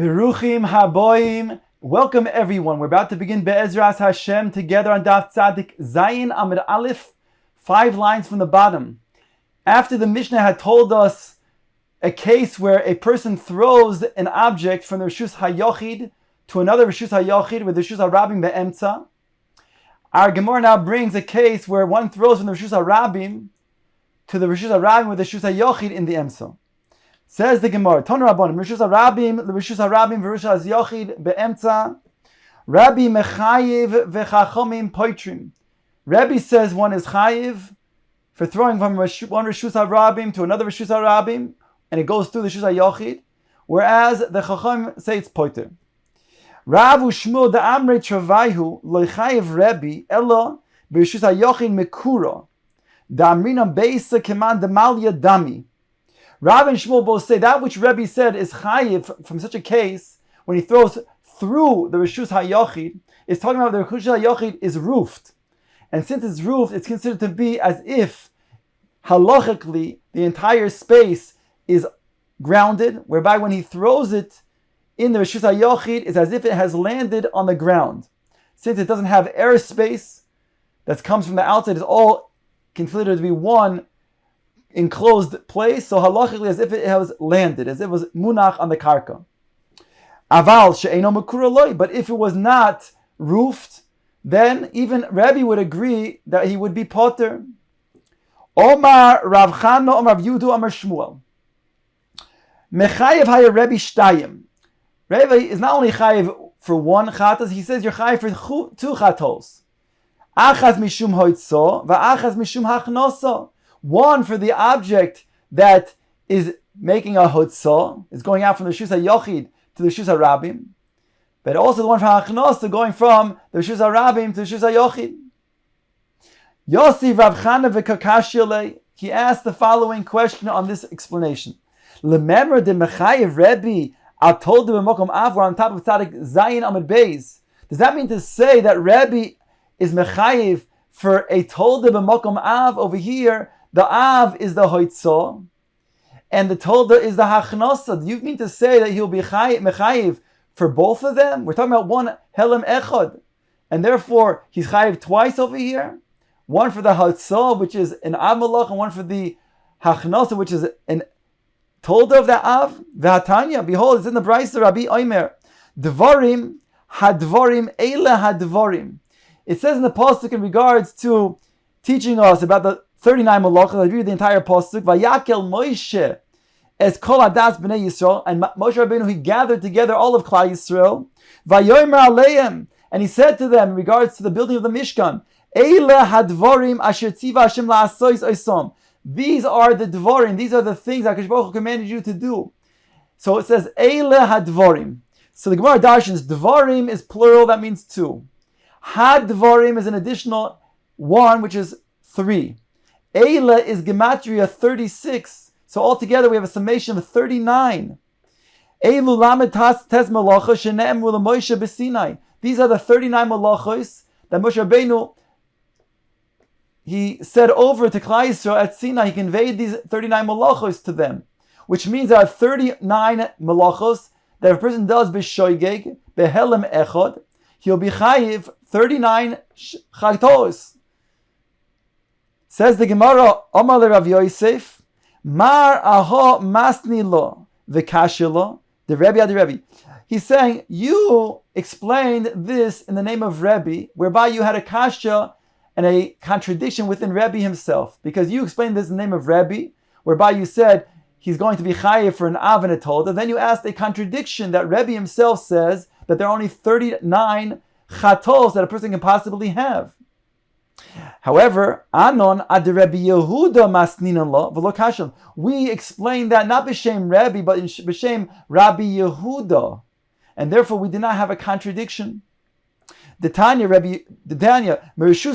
Beruchim haboim. Welcome everyone. We're about to begin Be'ezras Hashem together on Daf Tzadik Zayin Amud Aleph, 5 lines from the bottom. After the Mishnah had told us a case where a person throws an object from the Rishus HaYochid to another Rishus HaYochid with the Rishus HaRabim Be'emtza, our Gemara now brings a case where one throws from the Rishus HaRabim to the Rishus HaRabim with the Rishus HaYochid in the Emtza. Says the Gemara, Ton Rabbanim, Rishus HaRabim, Rishus HaRabim, Rishus HaYochid Be'emtza, Rabbi Mechayiv V'chachomim Poitrim. Rabbi says one is Chayiv for throwing from one Rishus HaRabim to another Rishus HaRabim, and it goes through the Rishus HaYochid, whereas the Chachom say it's Poiter. Rav Ushmuel the Amrei Travaihu Lo Chayiv Rabbi Elo B'Rishus HaYochid Mekura Da Amrinam Beisa Keman Demalya Dami. Rav and Shmuel both say that which Rebbe said is chayiv from such a case when he throws through the Rishus HaYochid is talking about the Rishus HaYochid is roofed. And since it's roofed, it's considered to be as if halachically the entire space is grounded, whereby when he throws it in the Rishus HaYochid, it's as if it has landed on the ground. Since it doesn't have airspace that comes from the outside, it's all considered to be one enclosed place, so halachically as if it has landed, as if it was munach on the karka. Aval she'eino mekura loy, but if it was not roofed, then even Rabbi would agree that he would be potter. Omar Rav Chana, Omar Rav Yudu, Omar Shmuel. Mechayev haya Rabbi shtayim. Rabbi is not only chayev for one chatas, he says you're chayev for 2 chatos. Achaz mishum hoitzo, va'achaz mishum hachnoso. One for the object that is making a hotzah, is going out from the Rishus HaYochid to the Rishus HaRabim, but also the one from Hachnosa going from the Rishus HaRabim to the Rishus HaYochid. Yossi Rav Chana v'kakashile, he asked the following question on this explanation. Lememra de Mechayev Rebbe atol de b'mokom av, we're on top of Tzadik Zayin Amud Beis. Does that mean to say that Rebbe is Mechayev for a tolda b'mokom av over here? The Av is the Hoitzah, and the Tolda is the Hachnosa. Do you mean to say that he'll be Mechayiv for both of them? We're talking about one Helem Echad, and therefore he's Chayiv twice over here. One for the Hoitzah, which is an Av Malach, and one for the Hachnosa, which is an Tolda of the Av. V'hatanya, behold, it's in the Brayso, Rabbi Omer. Dvarim, Hadvarim, Eile Hadvarim. It says in the Pasuk in regards to teaching us about the 39 malachos. I read the entire pasuk. Vayakel Moshe es kol adas bnei Yisrael, and Moshe Rabbeinu, he gathered together all of Klal Yisrael. Vayomer aleim, and he said to them in regards to the building of the Mishkan, Eile hadvarim asher tziva Hashem la'asos osom. These are the dvarim. These are the things that HaKadosh Baruch Hu commanded you to do. So it says Eile hadvarim. So the Gemara darshans dvarim is plural. That means 2. Hadvarim is an additional 1, which is 3. Eila is gematria 36, so altogether we have a summation of 39. Eilu lamed tes malacha shene'emru leMoshe b'Sinai. These are the 39 malachos that Moshe Rabbeinu, he said over to Klal Yisrael at Sinai. He conveyed these 39 malachos to them, which means there are 39 malachos that if a person does b'shoigeg, behelem echad, he'll be chayiv 39 chatos. Says the Gemara, Omar le Rav Yosef, Mar aho masni lo v'kashilo, the Rebbe. He's saying, you explained this in the name of Rebbe, whereby you had a kasha and a contradiction within Rebbe himself. Because you explained this in the name of Rebbe, whereby you said he's going to be chayiv for an av and a tolda. Then you asked a contradiction that Rebbe himself says that there are only 39 chatos that a person can possibly have. However, Anon ad Rabbi Yehuda masninan lo v'lo kashel. We explained that not b'shem Rabbi, but b'shem Rabbi Yehuda, and therefore we did not have a contradiction. The Tanya merishus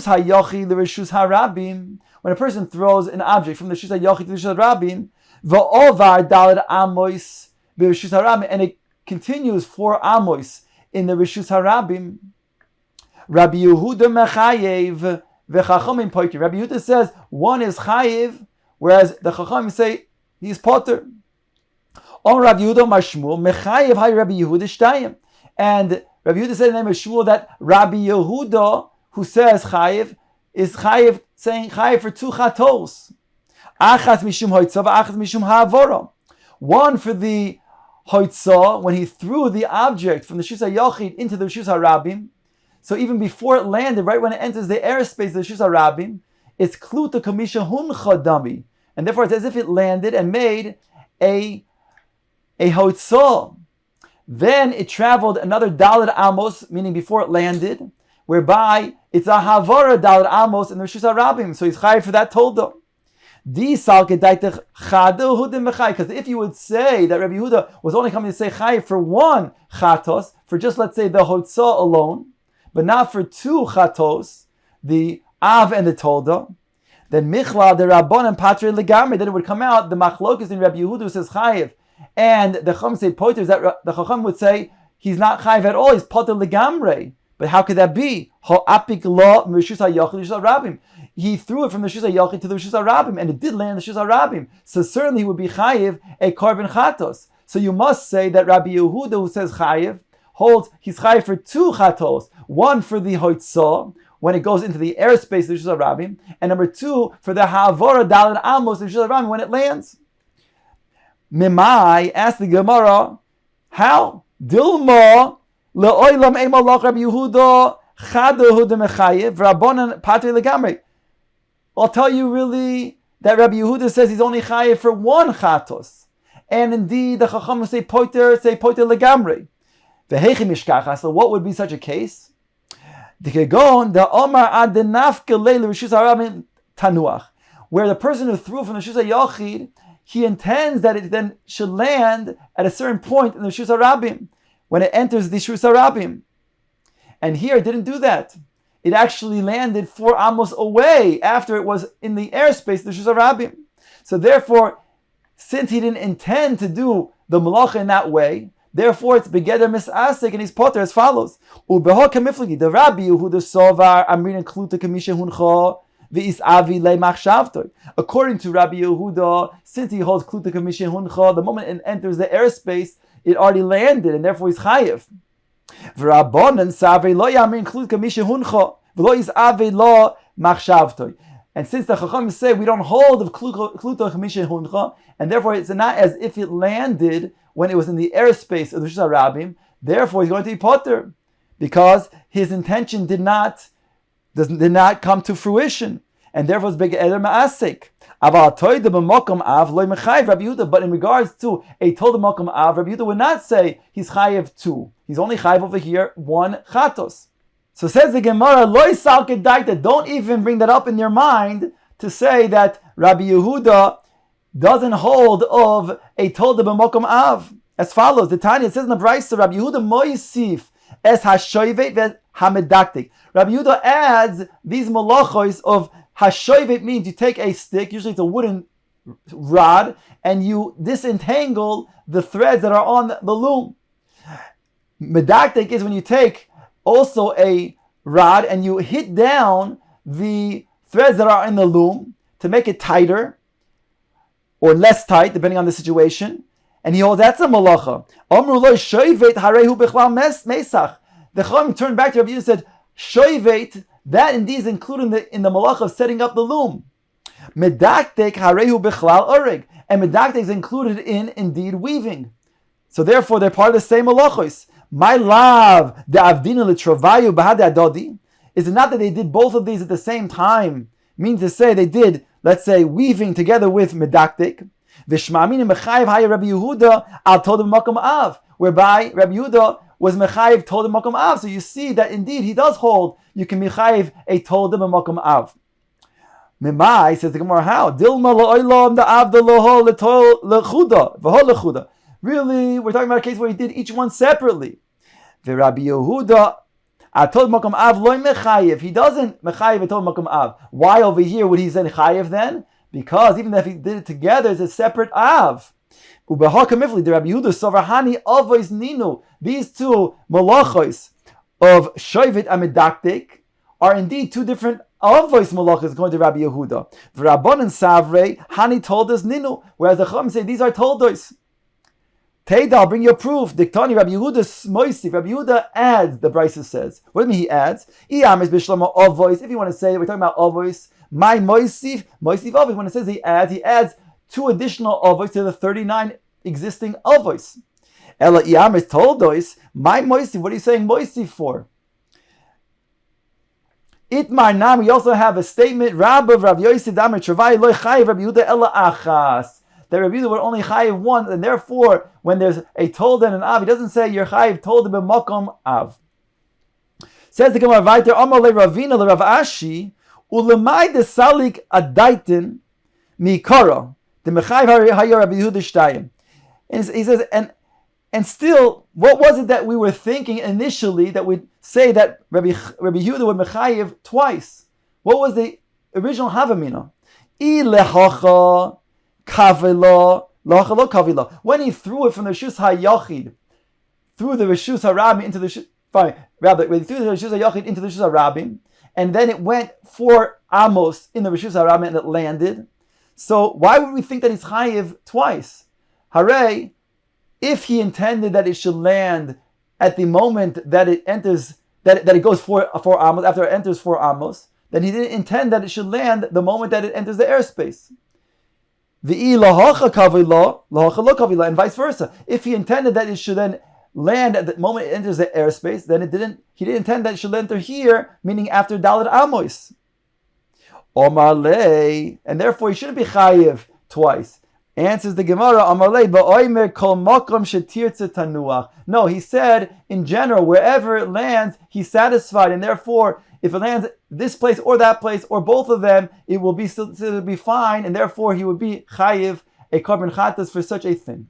hayochi l'rishus harabim. When a person throws an object from the rishus hayochi to the rishus harabim, v'ovar daled amos b'rishus harabim, and it continues 4 amos in the rishus harabim. Rabbi Yehuda mechayev. V'chachamim poiter. Rabbi Yehuda says one is chayiv, whereas the chachamim say he's potter. On Rabbi Yehuda Mar Shmuel, Mechayev Hay Rabbi Yehuda Shtayim. And Rabbi Yehuda said in the name of Shmuel that Rabbi Yehuda, who says Chayev, is Chayev, saying Chayev for 2 chatos. Achas mishum hoitzah, achas mishum ha'avora. One for the hoitzah, when he threw the object from the Rishus HaYachid into the Rishus HaRabim. So even before it landed, right when it enters the airspace of the Rishus HaRabim, it's kluta kamisha huncha dami. And therefore it's as if it landed and made a hoitzah. Then it traveled another Daled Amos, meaning before it landed, whereby it's a Havara Daled Amos in the Rishus HaRabim. So he's chayiv for that tolda. Because if you would say that Rabbi Yehuda was only coming to say chayiv for 1 chatos, for just let's say the hotzah alone, but not for 2 chatos, the av and the tolda, then michla the rabban and patre legamri, then it would come out the machlokas in Rabbi Yehuda who says chayiv, and the chacham say poiters, that the chacham would say he's not chayiv at all, he's poter legamri. But how could that be? He threw it from the Rishus HaYachid to the Rishus HaRabim, and it did land in the Rishus HaRabim. So certainly he would be chayiv a korban chatos. So you must say that Rabbi Yehuda, who says chayiv, holds he's chayiv for 2 chatos. 1 for the hoitzah, when it goes into the airspace of the Rishus HaRabim, and number 2 for the ha'avora daled amos of the Rishus HaRabim when it lands. Mimai asked the Gemara, how? Dilma le'olam emalach Rabbi Yehuda chadahu demechayev rabbanan patri legamri. I'll tell you really that Rabbi Yehuda says he's only chayev for 1 chatos, and indeed the chacham say poiter legamri. Vehechi mishkacha. So what would be such a case? The omar ad denafke leil rishus harabim tanuach, where the person who threw from the Rishus HaYachid, he intends that it then should land at a certain point in the Rishus HaRabim, when it enters the Rishus HaRabim. And here it didn't do that. It actually landed 4 amos away after it was in the airspace of the Rishus HaRabim. So therefore, since he didn't intend to do the malacha in that way, therefore it's begeder misasik, and he's potter as follows. Ubeho kamiflagi, the Rabbi Yehuda sovar amrin kluta kamisha huncha. According to Rabbi Yehuda, since he holds kluta kamishin huncha, the moment it enters the airspace, it already landed, and therefore he's chayiv. And since the Chacham say we don't hold of kluta kamishin huncha, and therefore it's not as if it landed when it was in the airspace of the Rishus HaRabim, therefore he's going to be potter, because his intention did not come to fruition, and therefore it's begeder ma'asik. But in regards to a tolda makom av, Rabbi Yehuda would not say he's chayev 2. He's only chayev over here 1 chatos. So says the Gemara, loy salke daita. Don't even bring that up in your mind to say that Rabbi Yehuda doesn't hold of a tolda b'makom av. As follows, the Tanya says in the Brayso, Rabbi Yehuda moisif es hashoyvet ve hamedaktik. Rabbi Yehuda adds these malachos of hashoyvet, means you take a stick, usually it's a wooden rod, and you disentangle the threads that are on the loom. Medaktik is when you take also a rod and you hit down the threads that are in the loom to make it tighter or less tight, depending on the situation. And he holds that's a malacha. The Chacham turned back to Rabbi Yehuda and said, shoyvet, that indeed is included in the malacha of setting up the loom. Medaktek harehu bechlal oreg, and medaktek is included in indeed weaving. So therefore, they're part of the same malachos. My love, the avdina letrovayu bahad adodi. Is it not that they did both of these at the same time? Means to say they did, let's say, weaving together with medaktek. V'shma'amini mechayev haya Rabbi Yehuda al tolda b'makom av, whereby Rabbi Yehuda was mechayev tolda b'makom av. So you see that indeed he does hold you can mechayev a tolda b'makom av. Memai, says the Gemara, how? Dilma la'olam da'avda loho lechuda v'ho lechuda. Really, we're talking about a case where he did each one separately. The Rabbi Yehuda atol makom av loy mechayev. He doesn't mechayev atol makom av. Why over here would he say chayev then? Because even if he did it together, it's a separate av. Ubeha kamifli, the Rabbi Yehuda sovarhani avois ninu. These 2 malachos of shoyvet and medaktik are indeed 2 different avois malachos according to Rabbi Yehuda. V'rabban and savrei hani told us ninu, whereas the Chacham say these are toldos. Teida, I'll bring you a proof. Diktani, Rabbi Yehuda Moisif. Rabbi Yehuda adds, the Brisa says. What do you mean he adds? If you want to say, we're talking about Ovois. My Moisif Ovois. When it says he adds 2 additional Ovois to the 39 existing Ovois. Ela Iamis told us, my Moisif, what are you saying Moisif for? Itmar Nam, we also have a statement, Rabbi Rav Yosef Damar Travai Loi Chayiv Rabbi Yehuda Ela Achas. That Rabbi Yehuda would only chayiv one, and therefore, when there's a told and an av, he doesn't say you're chayiv told b'makom av. Says the Gemara Vayter, Amar le Ravina le Rav Ashi, ulemai de salik adaitin mikara the mechayiv hayar Rabbi Yehuda shtayim. And he says, and still, what was it that we were thinking initially that we'd say that Rabbi Yehuda would mechayiv twice? What was the original havamina? I lehacha kavila, when he threw it from the Rishus HaYachid, through the Rishus HaRabim into the when he threw the Rishus HaYachid into the Rishus HaRabim, and then it went 4 amos in the Rishus HaRabim and it landed. So why would we think that he's chayiv twice? Hooray! If he intended that it should land at the moment that it enters, that it goes 4 amos, after it enters 4 amos, then he didn't intend that it should land the moment that it enters the airspace. And vice versa. If he intended that it should then land at the moment it enters the airspace, then he didn't intend that it should enter here, meaning after Dalet Amos. And therefore he shouldn't be chayiv twice. Answers the Gemara, no, he said in general, wherever it lands, he's satisfied, and therefore if it lands this place or that place or both of them, it will be still be fine, and therefore he would be chayiv a korban chatas for such a thing.